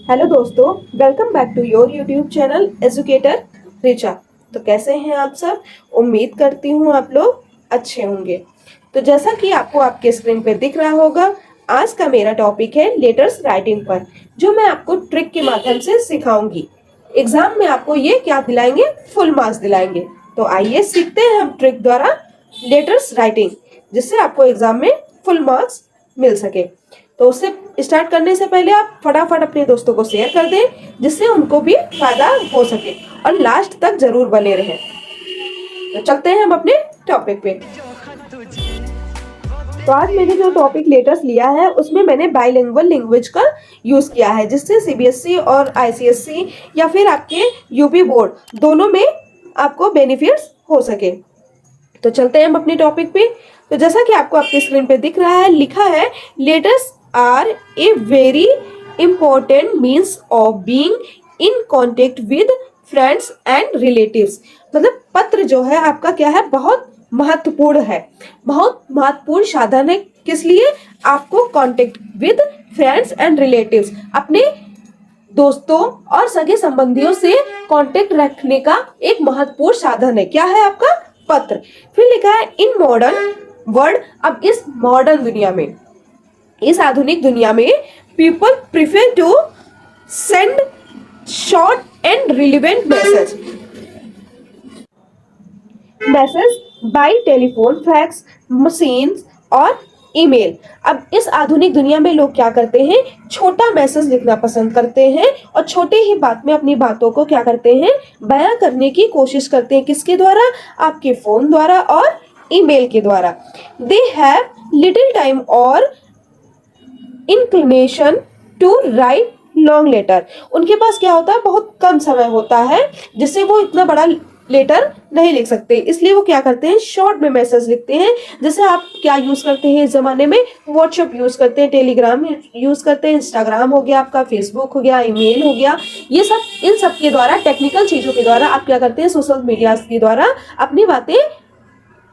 Hello दोस्तों, welcome back to your YouTube channel educator Richa. तो कैसे हैं आप सब? उम्मीद करती हूँ आप लोग अच्छे होंगे। तो जैसा कि आपको आपके स्क्रीन पे दिख रहा होगा, आज का मेरा टॉपिक है लेटर्स राइटिंग पर, जो मैं आपको ट्रिक के माध्यम से सिखाऊंगी। एग्जाम में आपको ये क्या दिलाएंगे? फुल मार्क्स दिलाएंगे। तो आइए सीखते हैं हम ट्रिक द्वारा लेटर्स राइटिंग, जिससे आपको एग्जाम में फुल मार्क्स मिल सके। तो उससे स्टार्ट करने से पहले आप फटाफट अपने दोस्तों को शेयर कर दें, जिससे उनको भी फायदा हो सके, और लास्ट तक जरूर बने रहें। तो चलते हैं हम अपने टॉपिक पे। तो आज मैंने जो टॉपिक लेटर्स लिया है उसमें मैंने बाइलिंगुअल लैंग्वेज का यूज किया है, जिससे सीबीएसई और आईसीएसई या फिर आपके यूपी बोर्ड दोनों में आपको बेनिफिट्स हो सके। तो चलते हैं हम अपने टॉपिक पे। तो जैसा कि आपको आपके स्क्रीन पे दिख रहा है, लिखा है letters are a very important means of being in contact with friends and relatives. मतलब पत्र जो है आपका क्या है, बहुत महत्वपूर्ण है, बहुत महत्वपूर्ण साधन है। किस लिए? आपको contact with friends and relatives, अपने दोस्तों और सगे संबंधियों से कांटेक्ट रखने का एक महत्वपूर्ण साधन है। क्या है आपका? पत्र। फिर लिखा है इन मॉडर्न वर्ल्ड। अब इस मॉडर्न दुनिया में, इस आधुनिक दुनिया में, people prefer to send short and relevant message by telephone, fax, machines और ईमेल। अब इस आधुनिक दुनिया में लोग क्या करते हैं? छोटा मैसेज लिखना पसंद करते हैं, और छोटे ही बात में अपनी बातों को क्या करते हैं? बयां करने की कोशिश करते हैं। किसके द्वारा? आपके फोन द्वारा और ईमेल के द्वारा। दे हैव लिटिल टाइम और inclination to write long letter. उनके पास क्या होता है? बहुत कम समय होता है, जिससे वो इतना बड़ा लेटर नहीं लिख सकते। इसलिए वो क्या करते हैं? शॉर्ट में मैसेज लिखते हैं। जैसे आप क्या यूज करते हैं इस जमाने में? व्हाट्सएप यूज करते हैं, टेलीग्राम यूज करते हैं, इंस्टाग्राम हो गया आपका, फेसबुक हो गया, ईमेल हो गया। ये सब, इन सब के द्वारा, टेक्निकल चीजों के द्वारा आप क्या करते हैं? सोशल मीडिया के द्वारा अपनी बातें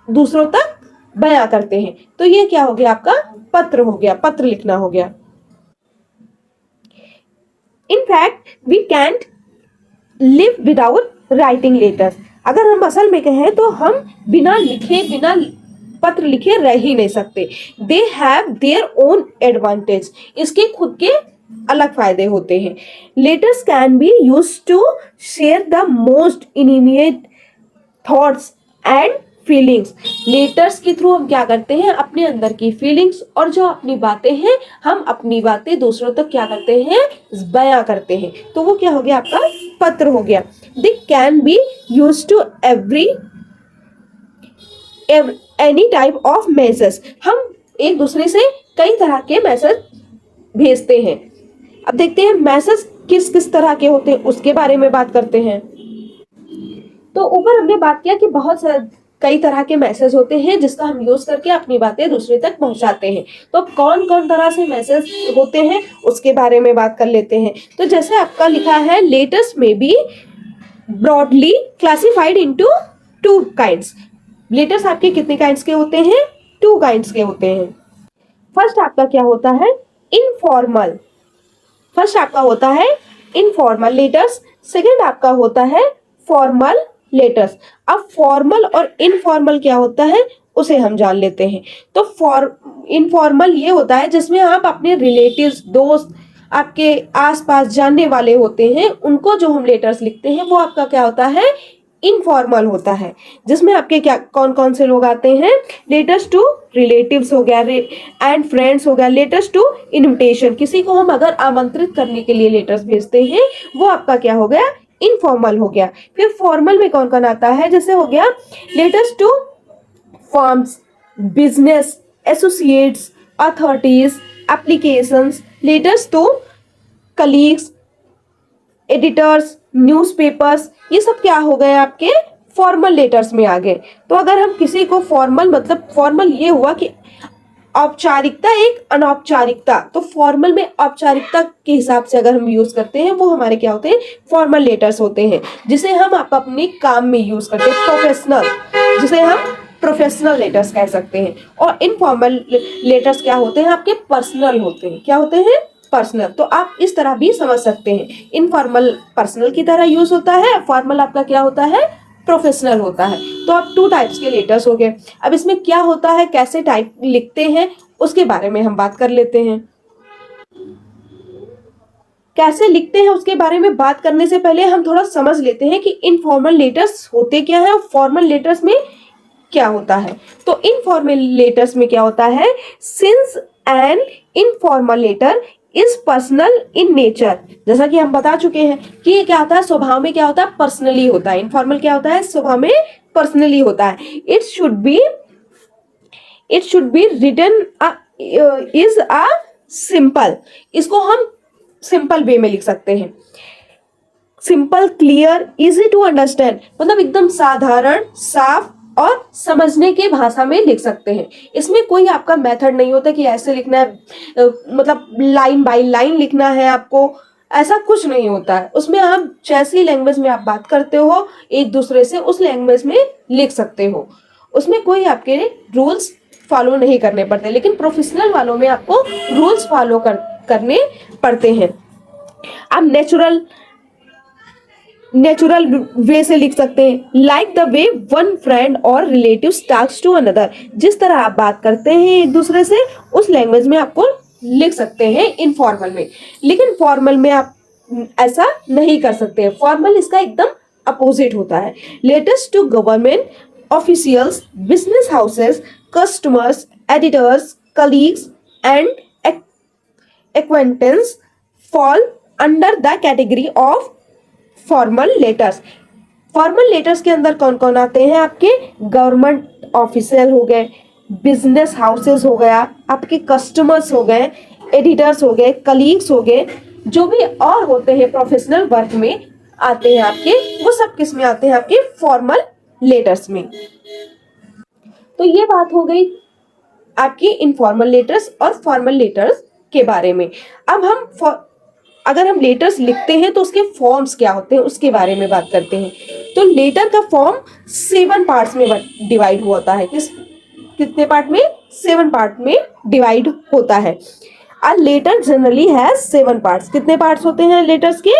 दूसरों तक बयां करते हैं। तो ये क्या हो गया? आपका पत्र हो गया, पत्र लिखना हो गया। In fact, we can't live without writing letters. अगर हम असल में कहें तो हम बिना लिखे, बिना पत्र लिखे रह ही नहीं सकते। They have their own advantage. इसके खुद के अलग फायदे होते हैं। Letters can be used to share the most immediate thoughts and feelings. Letters के थ्रू हम क्या करते हैं? अपने अंदर की फीलिंग्स और जो अपनी बातें हैं, हम अपनी बातें दूसरों तक क्या करते हैं? बयां करते हैं। तो वो क्या हो गया? आपका पत्र हो गया। They can be use to any type of message. हम एक दूसरे से कई तरह के मैसेज भेजते हैं। अब देखते हैं मैसेज किस किस तरह के होते हैं, उसके बारे में बात करते हैं। तो ऊपर हमने बात किया कि बहुत कई तरह के मैसेज होते हैं, जिसका हम यूज करके अपनी बातें दूसरे तक पहुंचाते हैं। तो कौन कौन तरह से मैसेज होते हैं उसके बारे में बात कर लेते हैं। तो जैसे आपका लिखा है, लेटर्स में B broadly classified into two kinds. Letters आपके कितने काइंड्स के होते हैं? टू काइंड्स के होते हैं। फर्स्ट आपका क्या होता है? इनफॉर्मल। फर्स्ट आपका होता है इनफॉर्मल लेटर्स। सेकेंड आपका होता है फॉर्मल लेटर्स। अब फॉर्मल और इनफॉर्मल क्या होता है उसे हम जान लेते हैं। तो इनफॉर्मल ये होता है जिसमें आप अपने रिलेटिव्स, दोस्त, आपके आसपास जानने वाले होते हैं, उनको जो हम लेटर्स लिखते हैं वो आपका क्या होता है? इनफॉर्मल होता है। जिसमें आपके क्या कौन कौन से लोग आते हैं? लेटर्स टू रिलेटिव्स हो गया, एंड फ्रेंड्स हो गया। लेटर्स टू इनविटेशन, किसी को हम अगर आमंत्रित करने के लिए लेटर्स भेजते हैं, वो आपका क्या हो गया? इनफॉर्मल हो गया। फिर फॉर्मल में कौन कौन आता है? जैसे हो गया letters to firms, business associates, authorities, applications. Letters to colleagues, editors, newspapers. ये सब क्या हो गए? आपके फॉर्मल लेटर्स में आ गए। तो अगर हम किसी को फॉर्मल, मतलब फॉर्मल ये हुआ कि औपचारिकता, एक अनौपचारिकता। तो फॉर्मल में औपचारिकता के हिसाब से अगर हम यूज करते हैं, वो हमारे क्या होते हैं? फॉर्मल लेटर्स होते हैं, जिसे हम आप अपने काम में यूज करते हैं। प्रोफेशनल, जिसे हम प्रोफेशनल लेटर्स कह सकते हैं। और इनफॉर्मल लेटर्स क्या होते हैं? आपके पर्सनल होते हैं। क्या होते हैं? पर्सनल। तो आप इस तरह भी समझ सकते हैं, इनफॉर्मल पर्सनल की तरह यूज होता है, फॉर्मल आपका क्या होता है, प्रोफेशनल होता है। तो अब 2 टाइप्स के लेटर्स हो गए। अब इसमें क्या होता है, कैसे टाइप लिखते हैं, उसके बारे में हम बात कर लेते हैं। कैसे लिखते हैं उसके बारे में बात करने से पहले हम थोड़ा समझ लेते हैं कि इनफॉर्मल लेटर्स होते क्या है और फॉर्मल लेटर्स में क्या होता है। तो इनफॉर्मल लेटर्स में क्या होता है, since an informal letter is personal in nature, जैसा कि हम बता चुके हैं कि ये क्या होता है, स्वभाव में क्या होता है, पर्सनली होता है। इनफॉर्मल क्या होता है, स्वभाव में पर्सनली होता है। It should be written is a simple, इसको हम सिंपल वे में लिख सकते हैं। Simple, clear, easy to understand, मतलब एकदम साधारण, साफ और समझने के भाषा में लिख सकते हैं। इसमें कोई आपका मेथड नहीं होता कि ऐसे लिखना है, मतलब लाइन बाय लाइन लिखना है आपको, ऐसा कुछ नहीं होता है। उसमें आप जैसी लैंग्वेज में आप बात करते हो एक दूसरे से, उस लैंग्वेज में लिख सकते हो। उसमें कोई आपके रूल्स फॉलो नहीं करने पड़ते, लेकिन प्रोफेशनल वालों में आपको रूल्स फॉलो करने पड़ते हैं। आप नेचुरल वे से लिख सकते हैं, like the way one friend और रिलेटिव टॉक्स टू अनदर, जिस तरह आप बात करते हैं एक दूसरे से, उस लैंग्वेज में आपको लिख सकते हैं इनफॉर्मल में। लेकिन फॉर्मल में आप ऐसा नहीं कर सकते हैं, फॉर्मल इसका एकदम अपोजिट होता है। Letters to government officials, business houses, customers, editors, colleagues and acquaintance fall under the category of formal letters. Formal letters के अंदर कौन कौन आते हैं, आपके गवर्नमेंट ऑफिशियल हो गए, बिजनेस हाउसेस हो गया, आपके कस्टमर्स हो गए, एडिटर्स हो गए, कलीग्स हो गए, जो भी और होते हैं प्रोफेशनल वर्क में आते हैं आपके, वो सब किस में आते हैं, आपके फॉर्मल लेटर्स में। तो ये बात हो गई आपकी इनफॉर्मल लेटर्स और फॉर्मल लेटर्स के बारे में। अब हम अगर हम लेटर्स लिखते हैं तो उसके फॉर्म्स क्या होते हैं उसके बारे में बात करते हैं। तो लेटर का फॉर्म 7 पार्ट्स में डिवाइड होता है। कितने पार्ट में, 7 पार्ट में डिवाइड होता है। A letter generally has 7 parts. कितने पार्ट्स होते हैं लेटर्स के,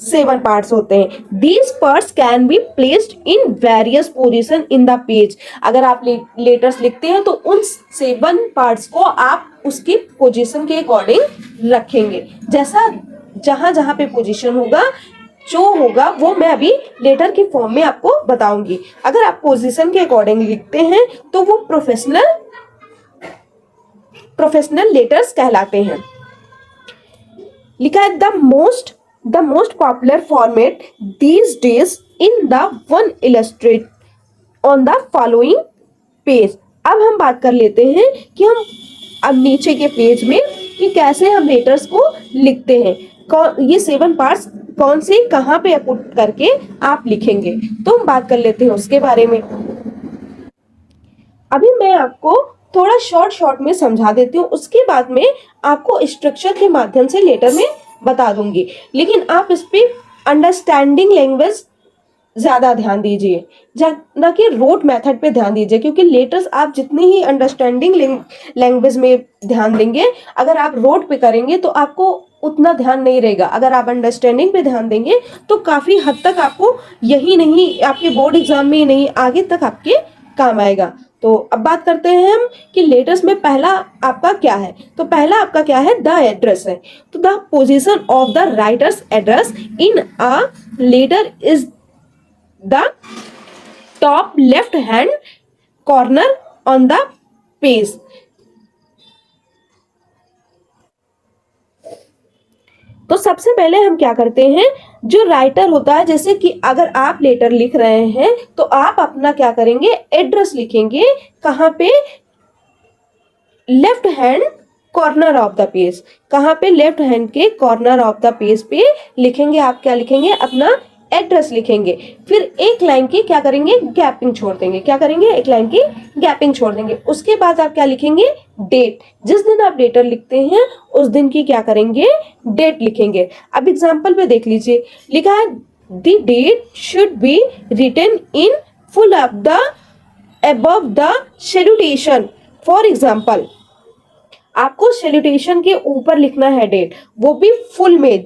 7 पार्ट्स होते हैं। These parts can be placed in various position in the page. अगर आप लेटर्स लिखते हैं तो उन 7 पार्ट्स को आप उसकी पोजीशन के अकॉर्डिंग रखेंगे, जैसा जहां जहां पे पोजीशन होगा, जो होगा वो मैं अभी लेटर के फॉर्म में आपको बताऊंगी। अगर आप पोजीशन के अकॉर्डिंग लिखते हैं तो वो प्रोफेशनल लेटर्स कहलाते हैं। लिखा है the most popular format these days in the one illustrate on the following page. अब हम बात कर लेते हैं कि हम अब नीचे के पेज में कि कैसे हम लेटर्स को लिखते हैं, ये 7 पार्ट्स कौन से कहाँ पे पुट करके आप लिखेंगे, तो हम बात कर लेते हैं उसके बारे में। अभी मैं आपको थोड़ा शॉर्ट में समझा देती हूँ, उसके बाद में आपको स्ट्रक्चर के माध्यम से लेटर में बता दूंगी। लेकिन आप इस पे अंडरस्टैंडिंग लैंग्वेज ज्यादा ध्यान दीजिए, ना कि रोट मेथड पे ध्यान दीजिए, क्योंकि लेटर्स आप जितनी ही अंडरस्टैंडिंग लैंग्वेज में ध्यान देंगे, अगर आप रोट पे करेंगे तो आपको उतना ध्यान नहीं रहेगा। अगर आप अंडरस्टैंडिंग पे ध्यान देंगे तो काफी हद तक आपको, यही नहीं आपके बोर्ड एग्जाम में ही नहीं आगे तक आपके काम आएगा। तो अब बात करते हैं हम कि लेटर्स में पहला आपका क्या है। तो पहला आपका क्या है, द एड्रेस है। तो the position of the writer's address in a letter is the top left hand corner on the page. तो सबसे पहले हम क्या करते हैं, जो राइटर होता है, जैसे कि अगर आप लेटर लिख रहे हैं तो आप अपना क्या करेंगे, एड्रेस लिखेंगे कहाँ पे, left hand corner of the page. कहाँ पे, लेफ्ट हैंड के कॉर्नर ऑफ द पेज पे लिखेंगे। आप क्या लिखेंगे, अपना एड्रेस लिखेंगे। फिर एक लाइन की क्या करेंगे, गैपिंग छोड़ देंगे। क्या करेंगे, एक लाइन की गैपिंग छोड़ देंगे। उसके बाद आप क्या लिखेंगे, डेट। जिस दिन आप लेटर लिखते हैं उस दिन की क्या करेंगे, डेट लिखेंगे। अब एग्जांपल पे देख लीजिए, लिखा है the date should be written in full above the salutation. For example, आपको सैल्यूटेशन के ऊपर लिखना है डेट, वो भी फुल में।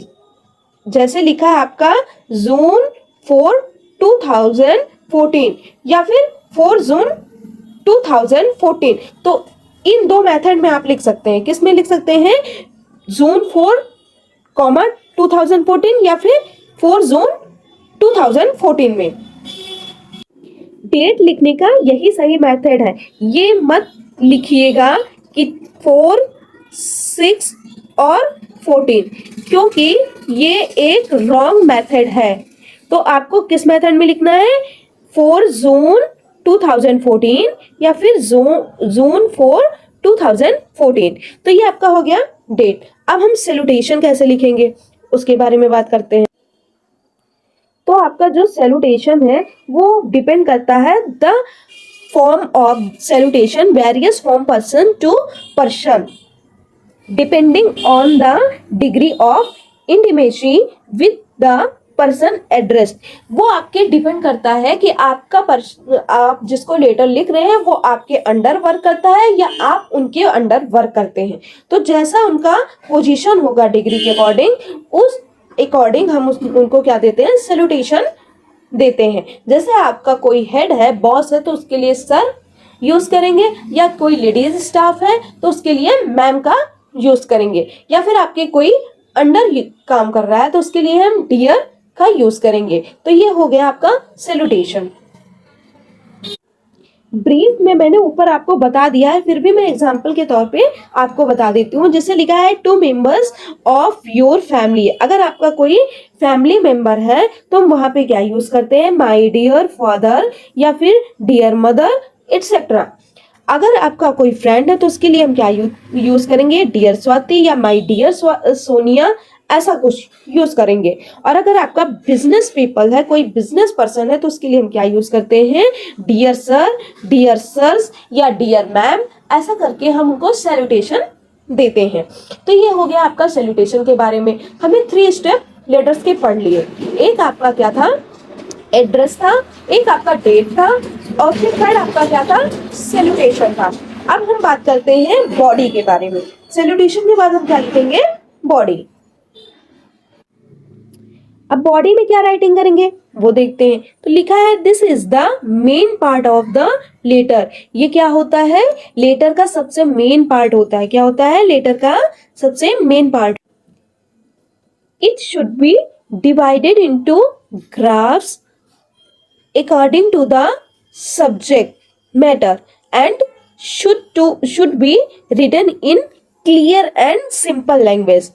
जैसे लिखा है आपका जून 4 2014 या फिर 4 जून 2014, तो इन दो मेथड में आप लिख सकते हैं। किस में लिख सकते हैं? जून 4 कॉमा 2014 या फिर 4 जून 2014 में। डेट लिखने का यही सही मेथड है। ये मत लिखिएगा कि 4, 6 और 14, क्योंकि ये एक रॉन्ग मेथड है। तो आपको किस मेथड में लिखना है? 4 जून 2014 या फिर जून 4 2014। तो ये आपका हो गया डेट। अब हम सैल्यूटेशन कैसे लिखेंगे उसके बारे में बात करते हैं। तो आपका जो सैल्यूटेशन है वो डिपेंड करता है the form of salutation various from person to person depending on the degree of intimacy with the person address. वो आपके डिपेंड करता है कि आप जिसको लेटर लिख रहे हैं वो आपके अंडर वर्क करता है या आप उनके अंडर वर्क करते हैं। तो जैसा उनका पोजीशन होगा डिग्री के अकॉर्डिंग, उस अकॉर्डिंग हम उनको क्या देते हैं? सैल्यूटेशन देते हैं। जैसे आपका कोई हेड है, बॉस है, तो उसके लिए सर यूज करेंगे, या कोई लेडीज स्टाफ है तो उसके लिए मैम का यूज करेंगे, या फिर आपके कोई अंडर काम कर रहा है तो उसके लिए हम डियर का यूज करेंगे। तो ये हो गया आपका सैल्यूटेशन। ब्रीफ में मैंने ऊपर आपको बता दिया है, फिर भी मैं एग्जांपल के तौर पे आपको बता देती हूँ। जैसे लिखा है 2 मेंबर्स ऑफ योर फैमिली। अगर आपका कोई फैमिली मेंबर है तो हम वहां पे क्या यूज करते हैं? माय डियर फादर या फिर डियर मदर एटसेट्रा। अगर आपका कोई फ्रेंड है तो उसके लिए हम क्या यूज करेंगे? डियर स्वाति या माय डियर सोनिया, ऐसा कुछ यूज करेंगे। और अगर आपका बिजनेस पीपल है, कोई बिजनेस पर्सन है, तो उसके लिए हम क्या यूज करते हैं? डियर सर, डियर सर्स या डियर मैम, ऐसा करके हम उनको सैल्यूटेशन देते हैं। तो ये हो गया आपका सैल्यूटेशन के बारे में। हमने 3 स्टेप लेटर्स के पढ़ लिए। एक आपका क्या था? एड्रेस था, एक आपका डेट था, और फिर थर्ड आपका क्या था? सैल्यूटेशन था। अब हम बात करते हैं बॉडी के बारे में। सैल्यूटेशन के बाद हम क्या लिखेंगे? बॉडी। अब बॉडी में क्या राइटिंग करेंगे वो देखते हैं। तो लिखा है this is the main part of the letter. ये क्या होता है? लेटर का सबसे मेन पार्ट होता है। क्या होता है? लेटर का सबसे main part. It should B divided into graphs according to the subject matter and should be written in clear and simple language.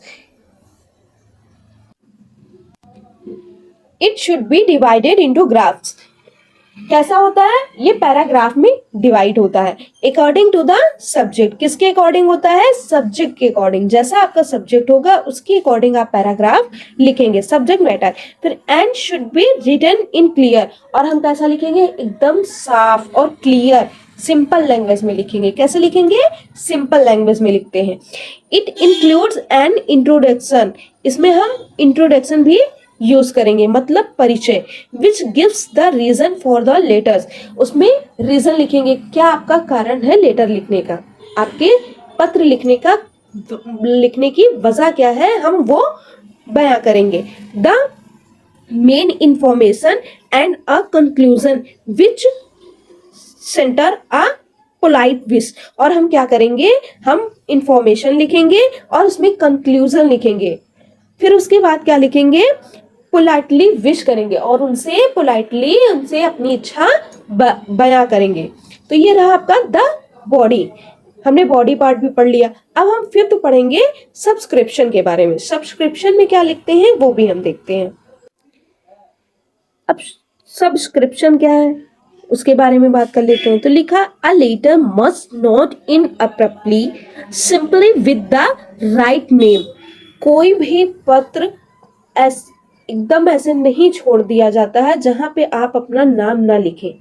It should be divided into graphs. कैसा होता है? ये पैराग्राफ में डिवाइड होता है according to the subject. किसके according होता है? सब्जेक्ट के अकॉर्डिंग। जैसा आपका सब्जेक्ट होगा उसके अकॉर्डिंग आप पैराग्राफ लिखेंगे, सब्जेक्ट मैटर। फिर end should be written in clear, और हम कैसा लिखेंगे? एकदम साफ और क्लियर सिंपल लैंग्वेज में लिखेंगे। कैसे लिखेंगे? सिंपल लैंग्वेज में लिखते हैं। इट इंक्लूड्स एन इंट्रोडक्शन, इसमें हम इंट्रोडक्शन भी यूज करेंगे, मतलब परिचय। Which gives the reason for the letters, उसमें रीजन लिखेंगे, क्या आपका कारण है लेटर लिखने का, आपके पत्र लिखने की वजह क्या है, हम वो बयां करेंगे। The main information and a conclusion which centre a polite wish, और हम क्या करेंगे? हम इंफॉर्मेशन लिखेंगे और उसमें कंक्लूजन लिखेंगे। फिर उसके बाद क्या लिखेंगे? पोलाइटली विश करेंगे और उनसे अपनी इच्छा बयां करेंगे। तो ये रहा आपका द बॉडी। हमने बॉडी पार्ट भी पढ़ लिया। अब हम फिर तो पढ़ेंगे सब्सक्रिप्शन के बारे में। सब्सक्रिप्शन में क्या लिखते हैं वो भी हम देखते हैं। अब सब्सक्रिप्शन क्या है उसके बारे में बात कर लेते हैं। तो लिखा a letter must not in abruptly simply with the right name. कोई भी पत्र एकदम ऐसे नहीं छोड़ दिया जाता है जहां पे आप अपना नाम ना लिखें।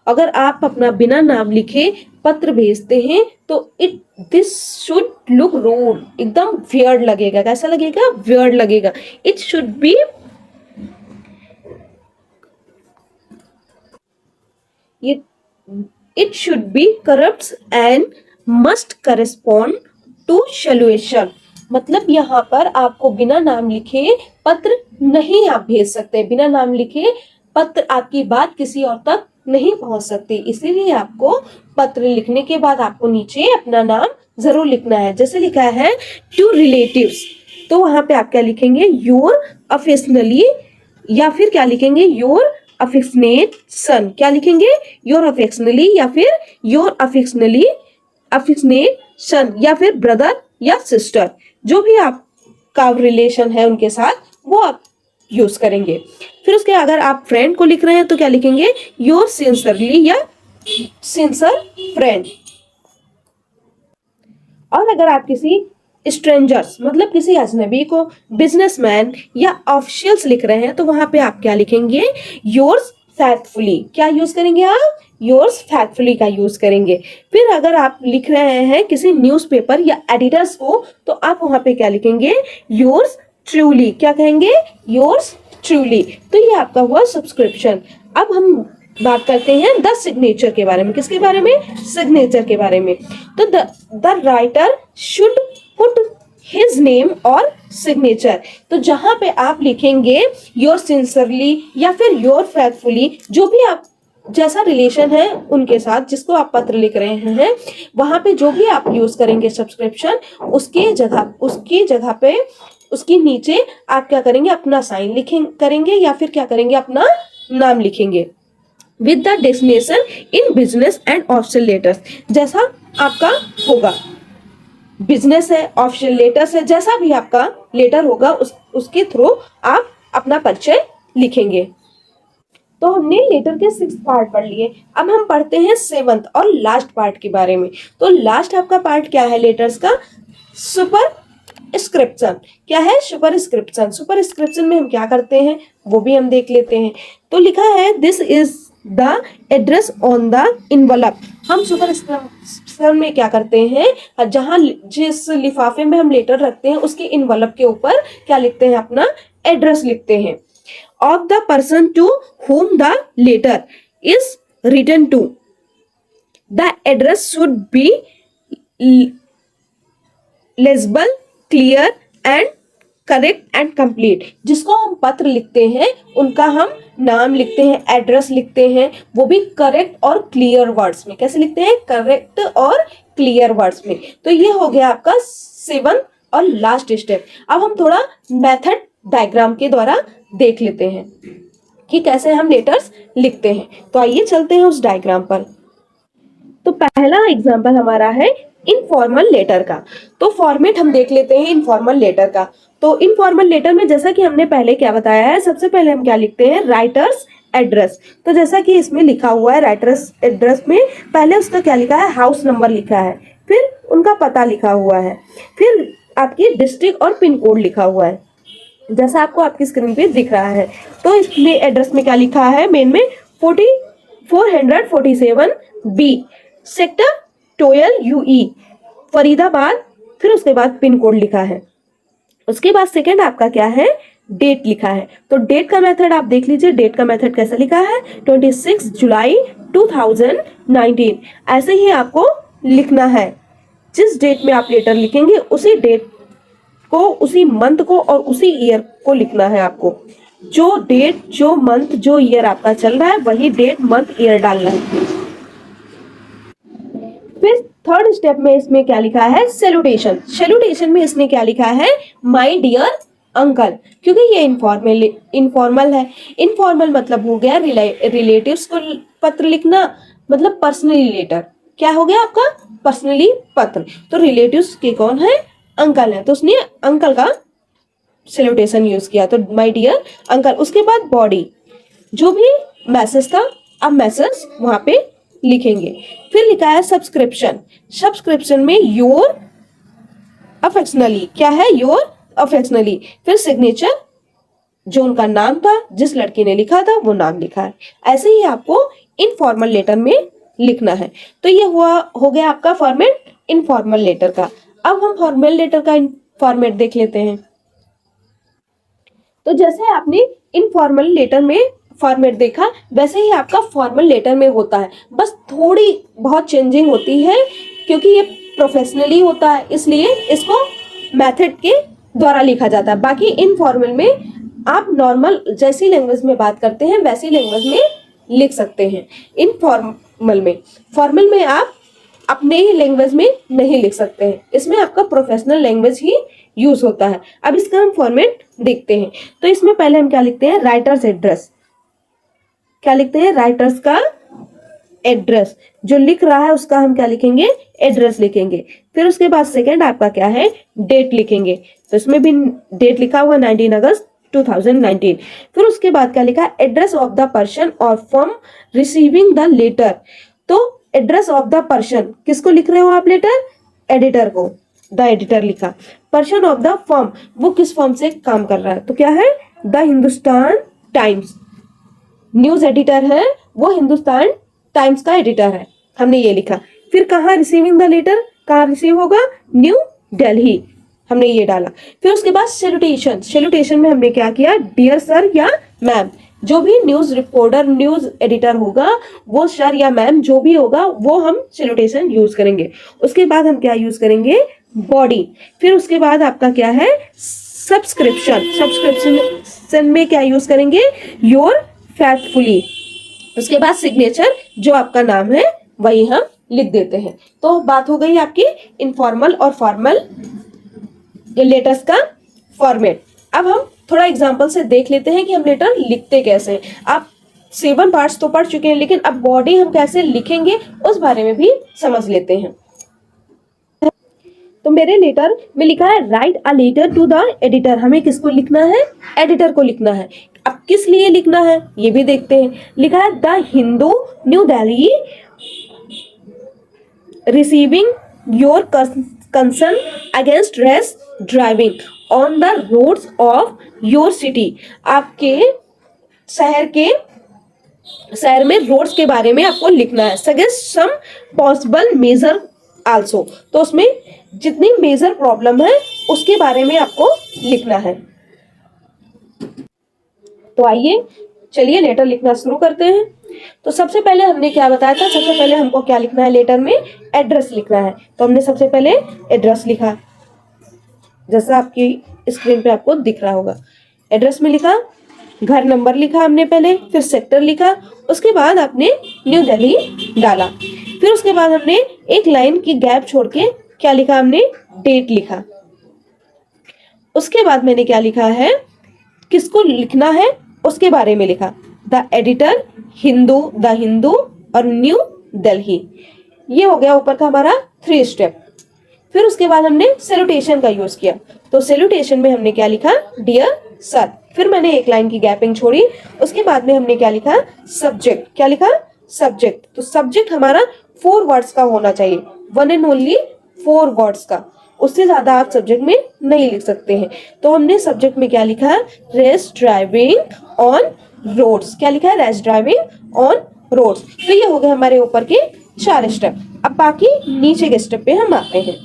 अगर आप अपना बिना नाम लिखे पत्र भेजते हैं तो दिस शुड लुक रूड, एकदम वियर्ड लगेगा। कैसा लगेगा? वियर्ड लगेगा। It should be it should be corrupt and must correspond to solution, मतलब यहाँ पर आपको बिना नाम लिखे पत्र नहीं आप भेज सकते, बिना नाम लिखे पत्र आपकी बात किसी और तक नहीं पहुंच सकती, इसीलिए आपको पत्र लिखने के बाद आपको नीचे अपना नाम जरूर लिखना है। जैसे लिखा है टू रिलेटिव्स, तो वहां पे आप क्या लिखेंगे, योर अफेक्शनली, या फिर क्या लिखेंगे, योर अफेक्शनेट सन, क्या लिखेंगे, योर अफेक्शनली, या फिर योर अफेक्शनली अफेक्शनेट सन, या फिर ब्रदर या सिस्टर, जो भी आपका रिलेशन है उनके साथ वो आप यूज करेंगे। फिर उसके अगर आप फ्रेंड को लिख रहे हैं तो क्या लिखेंगे, योर सिंसियरली या सिंसियर फ्रेंड। और अगर आप किसी स्ट्रेंजर्स मतलब किसी अजनबी को बिजनेसमैन या ऑफिशियल्स लिख रहे हैं तो वहां पे आप क्या लिखेंगे, योर्स फैक्टफुली, क्या यूज करेंगे आप, योर्स फैक्टफुली का यूज करेंगे। फिर अगर आप लिख रहे हैं किसी न्यूज़पेपर या एडिटर्स को तो आप वहां पे क्या लिखेंगे, योर्स ट्रूली, क्या कहेंगे, योर्स ट्रूली। तो ये आपका हुआ सब्सक्रिप्शन। अब हम बात करते हैं द सिग्नेचर के बारे में, किसके बारे में, सिग्नेचर के बारे में। तो the writer should put his name और सिग्नेचर, तो जहां पे आप लिखेंगे योर सिंसियरली या फिर योर फैक्टफुली, जो भी आप जैसा रिलेशन है उनके साथ जिसको आप पत्र लिख रहे हैं, वहां पे जो भी आप यूज करेंगे सब्सक्रिप्शन, उसके जगह पे उसके नीचे आप क्या करेंगे, अपना साइन करेंगे या फिर क्या करेंगे, अपना नाम लिखेंगे with the destination in business and official letters, जैसा आपका होगा, बिजनेस है, ऑफिशियल लेटर्स है, जैसा भी आपका लेटर होगा उसके थ्रू आप अपना परिचय लिखेंगे। तो हमने लेटर के 6 पार्ट पढ़ लिए, अब हम पढ़ते हैं 7th और लास्ट पार्ट के बारे में। तो लास्ट आपका पार्ट क्या है लेटर्स का, सुपरस्क्रिप्शन। क्या है, सुपरस्क्रिप्शन। सुपरस्क्रिप्शन में हम क्या करते हैं वो भी हम देख लेते हैं। तो लिखा है this is the address on the envelope. हम सुपरस्क्रिप्शन में क्या करते हैं, जहां जिस लिफाफे में हम लेटर रखते हैं उसके इनवलप के ऊपर क्या लिखते हैं, अपना एड्रेस लिखते हैं। Of the person to whom the letter is written to, the address should be legible, clear and correct and complete। जिसको हम पत्र लिखते हैं उनका हम नाम लिखते हैं, एड्रेस लिखते हैं, वो भी करेक्ट और क्लियर वर्ड्स में। कैसे लिखते हैं, करेक्ट और क्लियर वर्ड्स में। तो ये हो गया आपका 7th और लास्ट स्टेप। अब हम थोड़ा मेथड डायग्राम के द्वारा देख लेते हैं कि कैसे हम लेटर्स लिखते हैं। तो आइए चलते हैं उस डायग्राम पर। तो पहला एग्जांपल हमारा है इनफॉर्मल लेटर का। तो फॉर्मेट हम देख लेते हैं इनफॉर्मल लेटर का। तो इनफॉर्मल लेटर में जैसा कि हमने पहले क्या बताया है, सबसे पहले हम क्या लिखते हैं, राइटर्स एड्रेस। तो जैसा कि इसमें लिखा हुआ है राइटर्स एड्रेस में पहले उसका क्या लिखा है, हाउस नंबर लिखा है, फिर उनका पता लिखा हुआ है, फिर आपकी डिस्ट्रिक्ट और पिन कोड लिखा हुआ है जैसा आपको आपकी स्क्रीन पे दिख रहा है। तो इसमें एड्रेस में क्या लिखा है, मेन में 447 बी सेक्टर 12 यूई फरीदाबाद, फिर उसके बाद पिन कोड लिखा है। उसके बाद सेकंड आपका क्या है, डेट लिखा है। तो डेट का मेथड आप देख लीजिए, डेट का मेथड कैसा लिखा है, 26 जुलाई 2019। ऐसे ही आपको लिखना है, जिस डेट में आप लेटर लिखेंगे उसी डेट को, उसी मंथ को और उसी ईयर को लिखना है आपको। जो डेट, जो मंथ, जो ईयर आपका चल रहा है वही डेट, मंथ, ईयर डालना है। फिर थर्ड स्टेप में इसमें क्या लिखा है, सैल्यूटेशन। सैल्यूटेशन में इसने क्या लिखा है, माय डियर अंकल, क्योंकि ये इनफॉर्मल है। इनफॉर्मल मतलब हो गया रिलेटिव्स को पत्र लिखना, मतलब पर्सनली लेटर। क्या हो गया आपका, पर्सनली पत्र। तो रिलेटिव्स के कौन है, अंकल है, तो उसने अंकल का सैल्यूटेशन यूज किया, तो माय डियर अंकल। उसके बाद बॉडी, जो भी मैसेज था आप मैसेज वहां पे लिखेंगे। फिर लिखा है सब्सक्रिप्शन। सब्सक्रिप्शन में योर अफेक्शनली, क्या है, योर अफेक्शनली। फिर सिग्नेचर, जो उनका नाम था, जिस लड़की ने लिखा था वो नाम लिखा है। ऐसे ही आपको इनफॉर्मल लेटर में लिखना है। तो ये हो गया आपका फॉर्मेट इनफॉर्मल लेटर का। अब हम फॉर्मल लेटर का फॉर्मेट देख लेते हैं। तो जैसे आपने इनफॉर्मल लेटर में फॉर्मेट देखा वैसे ही आपका फॉर्मल लेटर में होता है, बस थोड़ी बहुत चेंजिंग होती है क्योंकि ये प्रोफेशनली होता है, इसलिए इसको मेथड के द्वारा लिखा जाता है। बाकी इनफॉर्मल में आप नॉर्मल जैसी लैंग्वेज में बात करते हैं वैसी लैंग्वेज में लिख सकते हैं। इनफॉर्मल में, फॉर्मल में आप अपने ही लैंग्वेज में नहीं लिख सकते हैं, इसमें आपका प्रोफेशनल लैंग्वेज ही यूज होता है। अब इसका हम फॉर्मेट देखते हैं। तो इसमें पहले हम क्या लिखते हैं, राइटर्स एड्रेस। क्या लिखते हैं, राइटर्स का एड्रेस, जो लिख रहा है उसका हम क्या लिखेंगे, एड्रेस लिखेंगे। फिर उसके बाद सेकंड आपका क्या है, डेट लिखेंगे। तो इसमें भी डेट लिखा हुआ 19 अगस्त 2019। फिर उसके बाद क्या लिखा, एड्रेस ऑफ द पर्सन और फर्म रिसीविंग द लेटर। तो एड्रेस ऑफ द पर्सन, किसको लिख रहे हो आप लेटर, एडिटर को, द एडिटर लिखा। पर्सन ऑफ द फर्म, वो किस फर्म से काम कर रहा है, तो क्या है, the Hindustan times. News editor है वो हिंदुस्तान टाइम्स का एडिटर है, हमने ये लिखा। फिर कहाँ रिसीविंग द लेटर, कहाँ रिसीव होगा, न्यू दिल्ली, हमने ये डाला। फिर उसके बाद सैल्यूटेशन, सैल्यूटेशन में हमने क्या किया, डियर सर या मैम। जो भी न्यूज रिपोर्टर, न्यूज एडिटर होगा वो सर या मैम जो भी होगा वो हम सैल्यूटेशन यूज करेंगे। उसके बाद हम क्या यूज करेंगे, बॉडी। फिर उसके बाद आपका क्या है, सब्सक्रिप्शन। सब्सक्रिप्शन में क्या यूज करेंगे, योर फैथफुली। उसके बाद सिग्नेचर, जो आपका नाम है वही हम लिख देते हैं। तो बात हो गई आपकी इनफॉर्मल और फॉर्मल लेटर्स का फॉर्मेट। अब हम थोड़ा एग्जांपल से देख लेते हैं कि हम लेटर लिखते कैसे हैं। आप 7 पार्ट्स तो पढ़ चुके हैं, लेकिन अब बॉडी हम कैसे लिखेंगे उस बारे में भी समझ लेते हैं। तो मेरे लेटर में लिखा है write a letter to the editor. हमें किसको लिखना है, एडिटर को लिखना है। अब किस लिए लिखना है ये भी देखते हैं। लिखा है the Hindu New Delhi receiving your concern against rash driving on the roads of your city. आपके शहर में रोड्स के बारे में आपको लिखना है। Suggest some possible measure also, तो उसमें जितनी मेजर प्रॉब्लम है उसके बारे में आपको लिखना है। तो आइए चलिए लेटर लिखना शुरू करते हैं। तो सबसे पहले हमने क्या बताया था, सबसे पहले हमको क्या लिखना है, लेटर में एड्रेस लिखना है। तो हमने सबसे पहले एड्रेस लिखा, जैसा आपकी स्क्रीन पे आपको दिख रहा होगा। एड्रेस में लिखा, घर नंबर लिखा हमने पहले, फिर सेक्टर लिखा, उसके बाद आपने न्यू दिल्ली डाला। फिर उसके बाद हमने एक लाइन की गैप छोड़ के क्या लिखा, हमने डेट लिखा। उसके बाद मैंने क्या लिखा है, किसको लिखना है उसके बारे में लिखा, the editor, Hindu, the Hindu और न्यू दिल्ली। ये हो गया ऊपर का हमारा 3 स्टेप। फिर उसके बाद हमने सैल्यूटेशन का यूज किया। तो सैल्यूटेशन में हमने क्या लिखा, डियर सर। फिर मैंने एक लाइन की गैपिंग छोड़ी। उसके बाद में हमने क्या लिखा, सब्जेक्ट। क्या लिखा, सब्जेक्ट। तो सब्जेक्ट हमारा 4 वर्ड्स का होना चाहिए, 1 एंड ओनली 4 वर्ड्स का, उससे ज्यादा आप सब्जेक्ट में नहीं लिख सकते हैं। तो हमने सब्जेक्ट में क्या लिखा, रैश ड्राइविंग ऑन रोड्स। क्या लिखा है, रैश ड्राइविंग ऑन रोड्स। तो ये हो गए हमारे ऊपर के 4 स्टेप। अब बाकी नीचे के स्टेप पे हम आते हैं।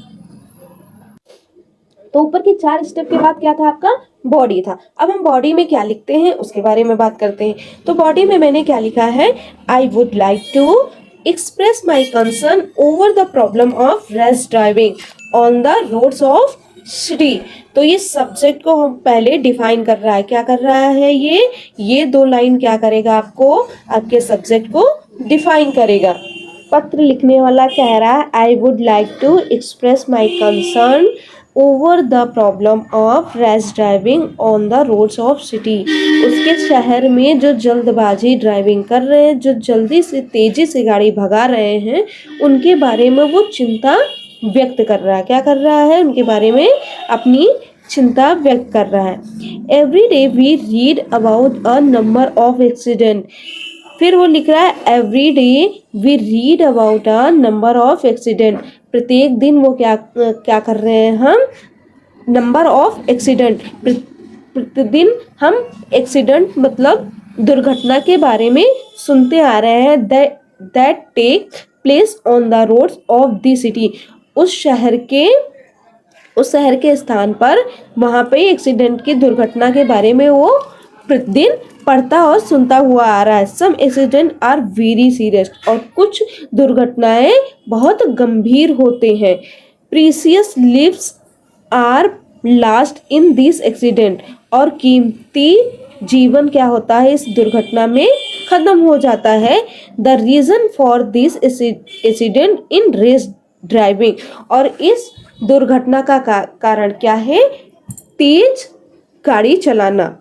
तो ऊपर के 4 स्टेप के बाद क्या था, आपका बॉडी था। अब हम बॉडी में क्या लिखते हैं उसके बारे में बात करते हैं। तो बॉडी में मैंने क्या लिखा है, I would like to express my concern over the problem of rash driving on the roads of city. तो ये सब्जेक्ट को हम पहले डिफाइन कर रहा है। क्या कर रहा है, ये 2 लाइन क्या करेगा, आपको आपके सब्जेक्ट को डिफाइन करेगा। पत्र लिखने वाला कह रहा है, I would like to express my concern over the problem of rash driving on the roads of city. उसके शहर में जो जल्दबाजी ड्राइविंग कर रहे हैं, जो जल्दी से तेजी से गाड़ी भगा रहे हैं, उनके बारे में वो चिंता व्यक्त कर रहा है। क्या कर रहा है, उनके बारे में अपनी चिंता व्यक्त कर रहा है। Every day we read about a number of accident. फिर वो लिख रहा है, every day we read about a number of accident. प्रत्येक दिन वो क्या कर रहे हैं, हम नंबर ऑफ एक्सीडेंट, प्रतिदिन हम एक्सीडेंट मतलब दुर्घटना के बारे में सुनते आ रहे हैं, that take place on the roads of the city. उस शहर के स्थान पर, वहाँ पे एक्सीडेंट की दुर्घटना के बारे में वो प्रतिदिन पढ़ता और सुनता हुआ आ रहा है। Some accident are very serious, और कुछ दुर्घटनाएं बहुत गंभीर होते हैं। Precious lives are lost in this accident, और कीमती जीवन क्या होता है इस दुर्घटना में खत्म हो जाता है। The reason for this accident in race driving, और इस दुर्घटना का कारण क्या है? तेज गाड़ी चलाना।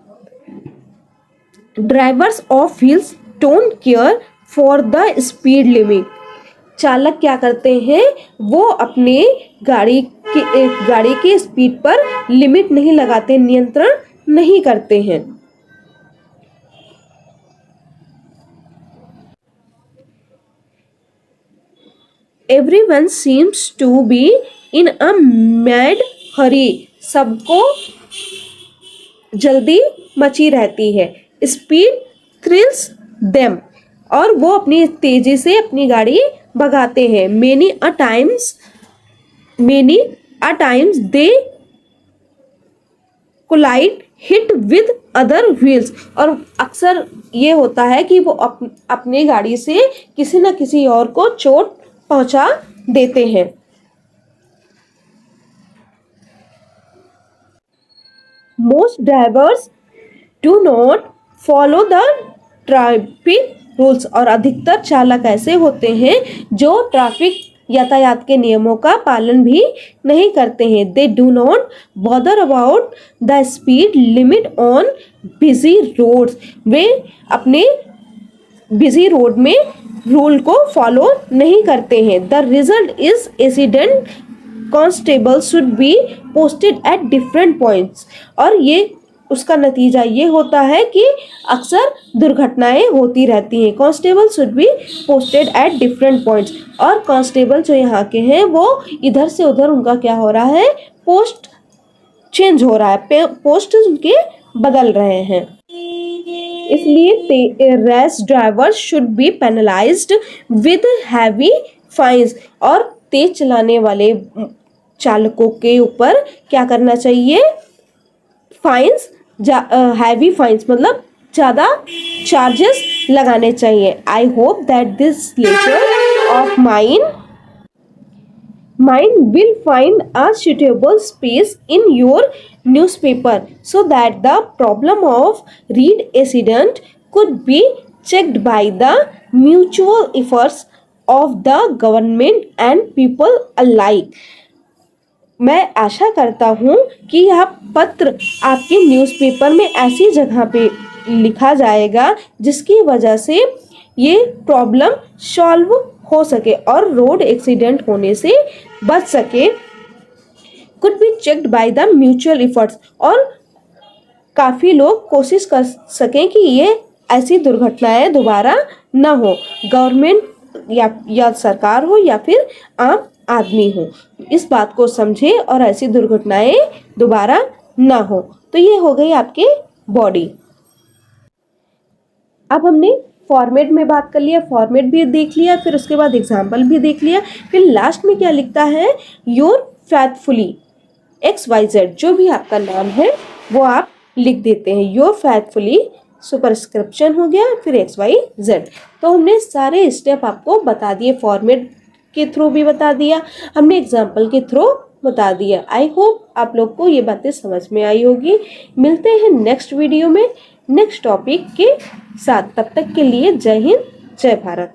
Drivers of wheels don't care for the speed limit, चालक क्या करते हैं? वो अपने गाड़ी के स्पीड पर लिमिट नहीं लगाते, नियंत्रण नहीं करते हैं। Everyone seems to be in a mad hurry, सबको जल्दी मची रहती है। स्पीड थ्रिल्स देम, और वो अपनी तेजी से अपनी गाड़ी भगाते हैं। Many a times they collide hit with other wheels, और अक्सर ये होता है कि वो अपनी गाड़ी से किसी न किसी और को चोट पहुंचा देते हैं। Most drivers do not follow the traffic rules, और अधिकतर चालक ऐसे होते हैं जो ट्रैफिक यातायात के नियमों का पालन भी नहीं करते हैं। They do not bother about the speed limit on busy roads, वे अपने बिजी रोड में रूल को फॉलो नहीं करते हैं। The result is accident constable should be posted at different points, और ये उसका नतीजा ये होता है कि अक्सर दुर्घटनाएं होती रहती हैं। Constable should be posted at different points, और कांस्टेबल जो यहाँ के हैं वो इधर से उधर उनका क्या हो रहा है? पोस्ट चेंज हो रहा है, पोस्ट उनके बदल रहे हैं। इसलिए rash driver should be penalised with heavy fines, और तेज चलाने वाले चालकों के ऊपर क्या करना चाहिए? फाइन्स, हैवी फाइन्स मतलब ज़्यादा चार्जेस लगाने चाहिए। I hope that this letter of mine will find a suitable space in your newspaper so that the problem of road accident could be checked by the mutual efforts of the government and people alike. मैं आशा करता हूँ कि यह पत्र आपके newspaper में ऐसी जगह पे लिखा जाएगा जिसकी वजह से ये प्रॉब्लम सॉल्व हो सके और रोड एक्सीडेंट होने से बच सके। Could be checked by the mutual efforts, और काफ़ी लोग कोशिश कर सकें कि ये ऐसी दुर्घटनाएं दोबारा ना हो, गवर्नमेंट या सरकार हो या फिर आम आदमी हो, इस बात को समझे और ऐसी दुर्घटनाएं दोबारा ना हो। तो ये हो गई आपके बॉडी। अब हमने फॉर्मेट में बात कर लिया, फॉर्मेट भी देख लिया, फिर उसके बाद एग्जाम्पल भी देख लिया, फिर लास्ट में क्या लिखता है? योर फैथफुली XYZ, जो भी आपका नाम है वो आप लिख देते हैं। योर फैथफुली सुपरस्क्रिप्शन हो गया, फिर XYZ। तो हमने सारे स्टेप आपको बता दिए, फॉर्मेट के थ्रू भी बता दिया, हमने एग्जाम्पल के थ्रू बता दिया। आई होप आप लोग को ये बातें समझ में आई होगी। मिलते हैं नेक्स्ट वीडियो में नेक्स्ट टॉपिक के साथ, तब तक के लिए जय हिंद जय भारत।